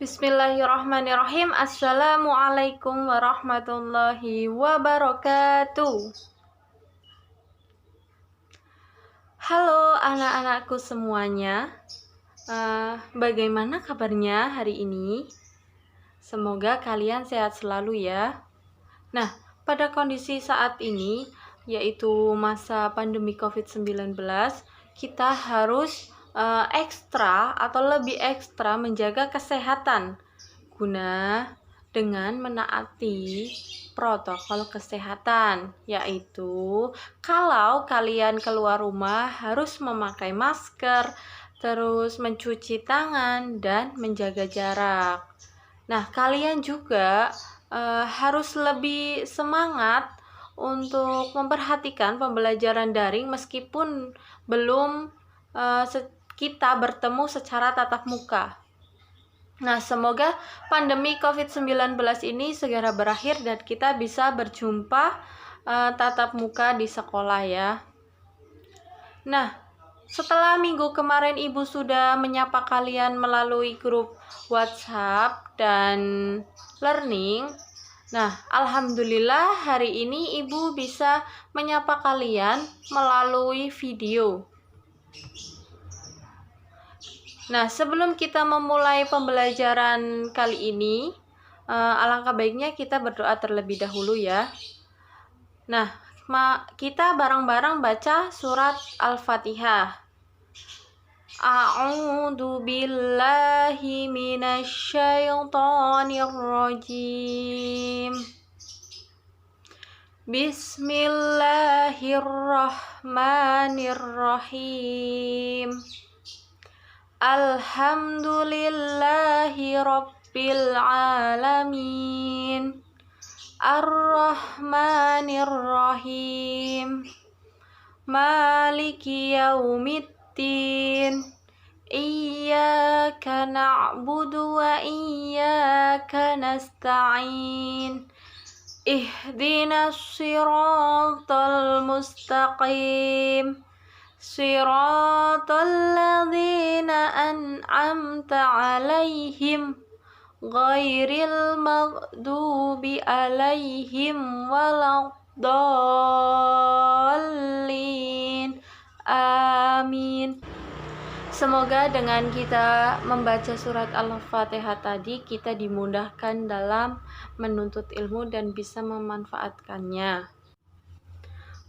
Bismillahirrahmanirrahim. Assalamualaikum warahmatullahi wabarakatuh. Halo anak-anakku semuanya. Bagaimana kabarnya hari ini? Semoga kalian sehat selalu ya. Nah, pada kondisi saat ini, yaitu masa pandemi COVID-19, kita harus ekstra atau lebih ekstra menjaga kesehatan guna dengan menaati protokol kesehatan, yaitu kalau kalian keluar rumah harus memakai masker, terus mencuci tangan dan menjaga jarak. Nah, kalian juga harus lebih semangat untuk memperhatikan pembelajaran daring meskipun belum kita bertemu secara tatap muka. Nah, semoga pandemi COVID-19 ini segera berakhir dan kita bisa berjumpa tatap muka di sekolah ya. Nah, setelah minggu kemarin Ibu sudah menyapa kalian melalui grup WhatsApp dan learning. Nah, alhamdulillah hari ini Ibu bisa menyapa kalian melalui video. Nah, sebelum kita memulai pembelajaran kali ini, alangkah baiknya kita berdoa terlebih dahulu ya. Nah, kita bareng-bareng baca surat Al-Fatihah. A'udzu billahi minasyaitonir rajim. Bismillahirrahmanirrahim. Alhamdulillahi rabbil alamin. Ar-Rahmanir-Rahim. Maliki yaumiddin. Iyyaka na'budu wa iyyaka nasta'in. Ihdinas siratal mustaqim. Siratal ladzina an'amta 'alaihim ghairil maghdubi 'alaihim waladdallin. Amin. Semoga dengan kita membaca surat Al-Fatihah tadi kita dimudahkan dalam menuntut ilmu dan bisa memanfaatkannya.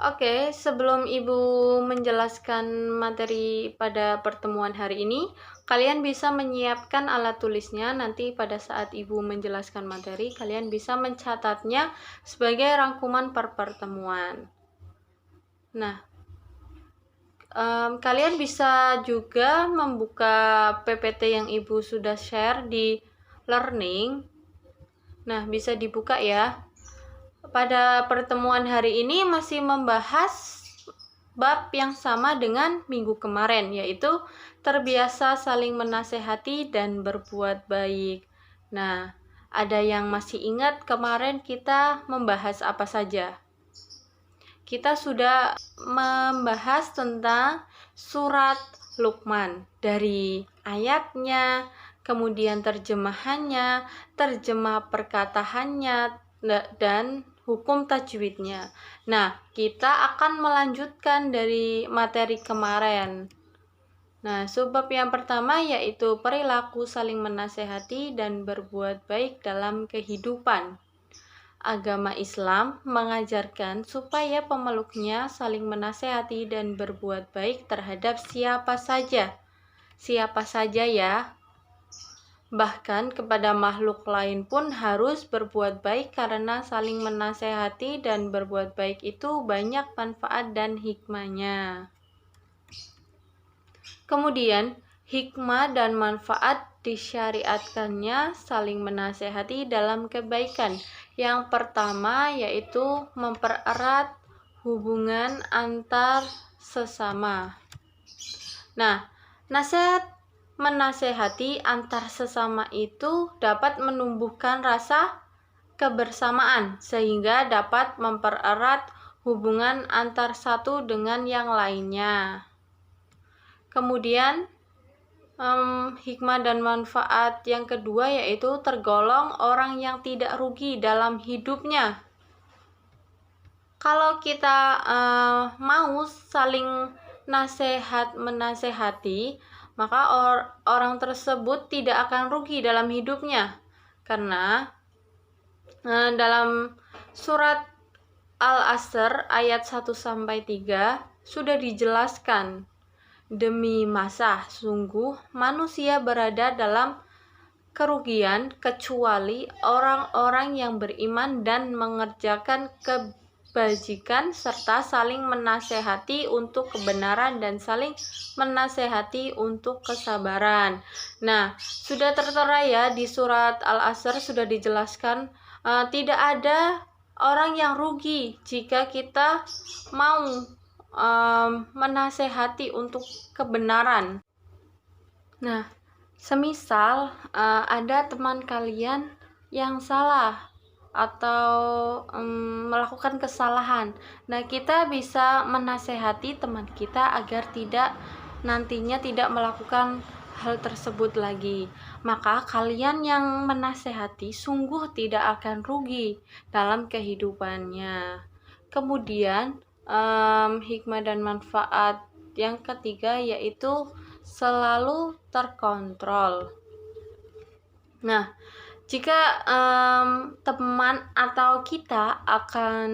Oke, sebelum Ibu menjelaskan materi pada pertemuan hari ini, kalian bisa menyiapkan alat tulisnya. Nanti pada saat Ibu menjelaskan materi, kalian bisa mencatatnya sebagai rangkuman per pertemuan. Nah, kalian bisa juga membuka PPT yang Ibu sudah share di learning. Nah, bisa dibuka ya. Pada pertemuan hari ini masih membahas bab yang sama dengan minggu kemarin, yaitu terbiasa saling menasehati dan berbuat baik. Nah, ada yang masih ingat kemarin kita membahas apa saja? Kita sudah membahas tentang surat Luqman, dari ayatnya, kemudian terjemahannya, terjemah perkataannya, dan hukum tajwidnya. Nah, kita akan melanjutkan dari materi kemarin. Nah, subbab yang pertama yaitu perilaku saling menasehati dan berbuat baik dalam kehidupan. Agama Islam mengajarkan supaya pemeluknya saling menasehati dan berbuat baik terhadap siapa saja. Siapa saja ya. Bahkan kepada makhluk lain pun harus berbuat baik karena saling menasehati dan berbuat baik itu banyak manfaat dan hikmahnya. Kemudian, hikmah dan manfaat disyariatkannya saling menasehati dalam kebaikan. Yang pertama yaitu mempererat hubungan antar sesama. Nah, menasehati antar sesama itu dapat menumbuhkan rasa kebersamaan sehingga dapat mempererat hubungan antar satu dengan yang lainnya. Kemudian hikmah dan manfaat yang kedua yaitu tergolong orang yang tidak rugi dalam hidupnya. Kalau kita mau saling menasehati, maka orang tersebut tidak akan rugi dalam hidupnya. Karena dalam surat Al-Asr ayat 1-3 sudah dijelaskan, demi masa sungguh manusia berada dalam kerugian kecuali orang-orang yang beriman dan mengerjakan kebajikan serta saling menasehati untuk kebenaran dan saling menasehati untuk kesabaran. Nah, sudah tertera ya di surat Al-Asr sudah dijelaskan tidak ada orang yang rugi jika kita mau menasehati untuk kebenaran. Nah, semisal ada teman kalian yang salah atau melakukan kesalahan, nah kita bisa menasehati teman kita agar nantinya tidak melakukan hal tersebut lagi. Maka kalian yang menasehati sungguh tidak akan rugi dalam kehidupannya. Kemudian hikmah dan manfaat yang ketiga yaitu selalu terkontrol. Nah, jika teman atau kita akan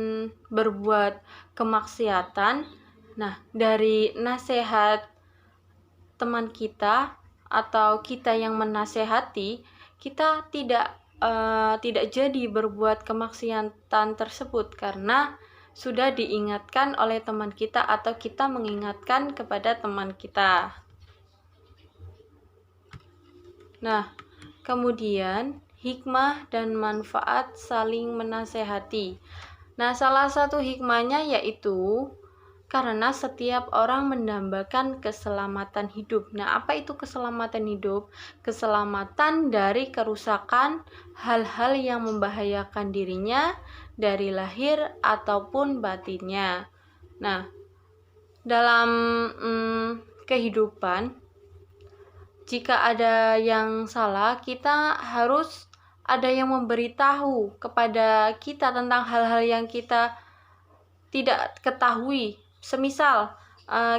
berbuat kemaksiatan, nah dari nasihat teman kita atau kita yang menasehati, kita tidak jadi berbuat kemaksiatan tersebut karena sudah diingatkan oleh teman kita atau kita mengingatkan kepada teman kita. Nah, kemudian hikmah dan manfaat saling menasehati. Nah, salah satu hikmahnya yaitu karena setiap orang mendambakan keselamatan hidup. Nah, apa itu keselamatan hidup? Keselamatan dari kerusakan hal-hal yang membahayakan dirinya dari lahir ataupun batinnya. Nah, dalam kehidupan, jika ada yang salah, kita harus ada yang memberitahu kepada kita tentang hal-hal yang kita tidak ketahui. Semisal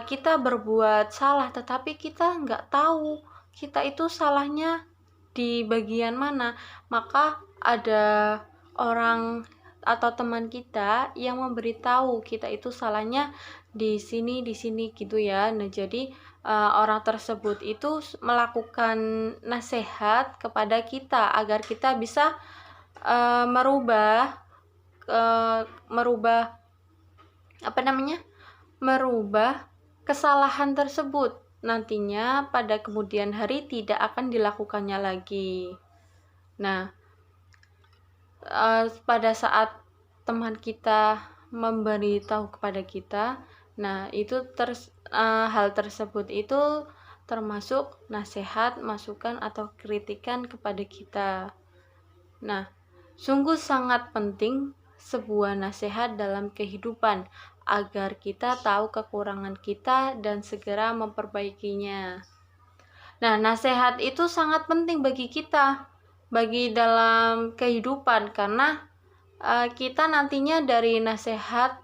kita berbuat salah tetapi kita nggak tahu kita itu salahnya di bagian mana, maka ada orang atau teman kita yang memberitahu kita itu salahnya di sini gitu ya. Nah, jadi orang tersebut itu melakukan nasihat kepada kita agar kita bisa merubah kesalahan tersebut. Nantinya pada kemudian hari tidak akan dilakukannya lagi. Nah, pada saat teman kita memberitahu kepada kita, nah itu hal tersebut itu termasuk nasihat, masukan atau kritikan kepada kita. Nah, sungguh sangat penting sebuah nasihat dalam kehidupan agar kita tahu kekurangan kita dan segera memperbaikinya. Nah, nasihat itu sangat penting bagi kita, bagi dalam kehidupan, karena kita nantinya dari nasihat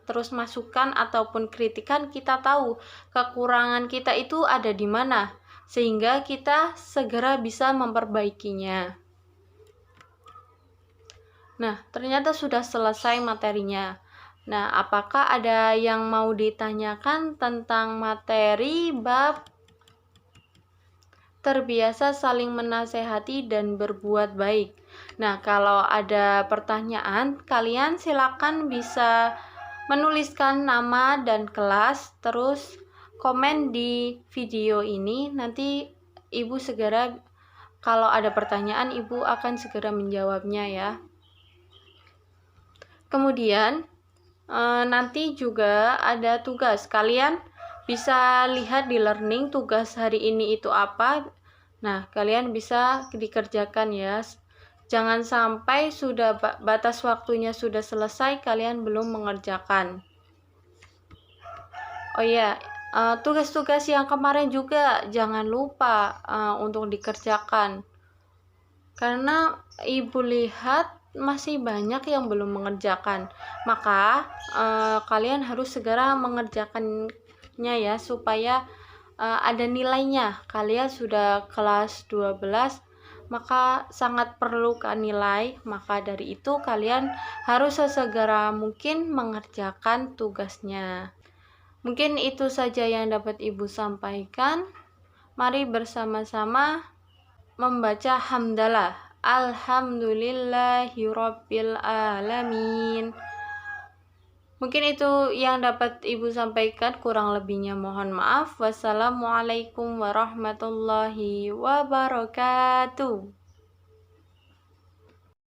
terus masukan ataupun kritikan kita tahu kekurangan kita itu ada di mana sehingga kita segera bisa memperbaikinya. Nah, ternyata sudah selesai materinya. Nah, apakah ada yang mau ditanyakan tentang materi bab terbiasa saling menasehati dan berbuat baik? Nah, kalau ada pertanyaan, kalian silakan bisa menuliskan nama dan kelas, terus komen di video ini. Nanti Ibu segera, kalau ada pertanyaan, Ibu akan segera menjawabnya ya. Kemudian nanti juga ada tugas. Kalian bisa lihat di learning tugas hari ini itu apa. Nah, kalian bisa dikerjakan ya. Jangan sampai sudah batas waktunya sudah selesai kalian belum mengerjakan. Oh ya, Tugas-tugas yang kemarin juga jangan lupa untuk dikerjakan, karena ibu lihat masih banyak yang belum mengerjakan. Maka kalian harus segera mengerjakannya ya, supaya ada nilainya. Kalian sudah kelas 12, maka sangat perlukan nilai. Maka dari itu kalian harus sesegera mungkin mengerjakan tugasnya. Mungkin itu saja yang dapat Ibu sampaikan. Mari bersama-sama membaca hamdalah. Alhamdulillahirabbil alamin. Mungkin itu yang dapat Ibu sampaikan, kurang lebihnya mohon maaf. Wassalamualaikum warahmatullahi wabarakatuh.